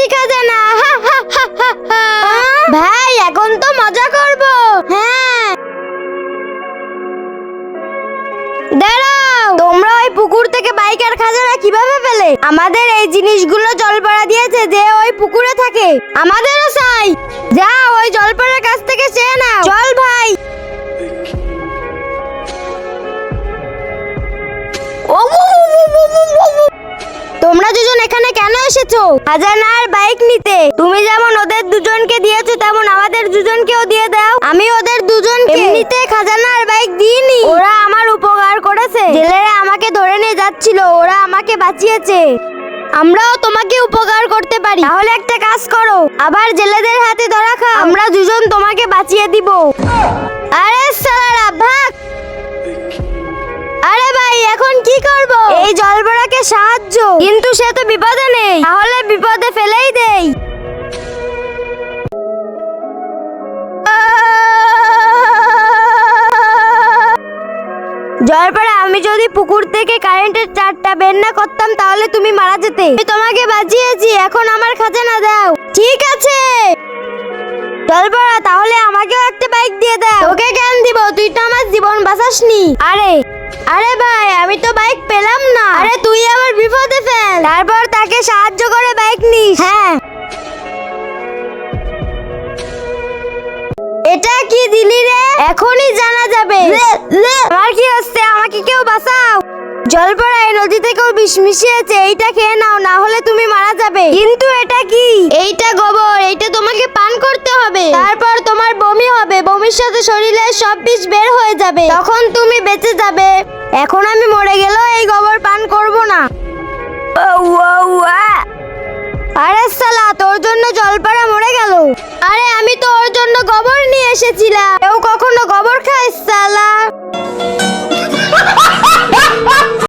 পেয়েছি খাজানা। ভাই এখন তো মজা করব। হ্যাঁ দাঁড়াও, তোমরা ওই পুকুর থেকে বাইক আর খাজানা কিভাবে পেলে? আমাদের এই জিনিসগুলো জলপড়া দিয়েছে যে ওই পুকুরে থাকে, আমাদেরও চাই। যাও ওই জলপড়ার কাছ থেকে চেয়ে নাও। চল ভাই। তোমরা দুজন এখানে কেন এসেছো? খাজানা আর বাইক নিতে। তুমি যেমন ওদের দুজনকে দিয়েছো তেমন আমাদের দুজনকেও দিয়ে দাও। আমি ওদের দুজনকে এমনিতে খাজানা আর বাইক দিইনি, ওরা আমার উপকার করেছে। জেলেরা আমাকে ধরে নিয়ে যাচ্ছিল, ওরা আমাকে বাঁচিয়েছে। আমরাও তোমাকে উপকার করতে পারি। তাহলে একটা কাজ করো, আবার জেলেদের হাতে ধরা খাও, আমরা দুজন তোমাকে বাঁচিয়ে দিব। আরে সালারা ভাগ। আরে ভাই এখন কি করব? এই জলপড়াকে সাহায্য, কিন্তু সে তো বিপদে নেই, তাহলে বিপদে ফেলেই দেই। জলপড়া, আমি যদি পুকুর থেকে কারেন্টের তারটা বের না করতাম তাহলে তুমি মারা যেতে। আমি তোমাকে বাঁচিয়েছি, এখন আমার খাজানা দাও। ঠিক আছে জলপড়া, তাহলে আমাকেও একটা বাইক দিয়ে দাও। তোকে কেন দিব? তুই তো আমার জীবন বাঁচাসনি। আরে ভাই আমি তো বাইক পেলাম না। আরে তুই আবার বিপদে ফেল, তারপর তাকে সাহায্য করে বাইক নিস। হ্যাঁ এটা কি দিলি রে? এখনই জানা যাবে। আমার কি হচ্ছে? আমাকে কেউ বাঁচাও। জলপড়া, এই নদী থেকেও বিষ মিশিয়েছে, এইটা খেয়ে নাও, না হলে তুমি মারা যাবে। কিন্তু এটা কি? এইটা গোবর, এইটা তোমাকে পান করতে হবে, তারপর তোমার বমি হবে, বমির সাথে শরীরের সব বিষ বের হয়ে যাবে, তখন তুমি বেঁচে যাবে। এখন আমি মরে গেলেও এই গোবর পান করব না। আরে সালা, তোর জন্য জলপড়া মরে গেল। আরে আমি তো ওর জন্য গোবর নিয়ে এসেছিলাম। কেউ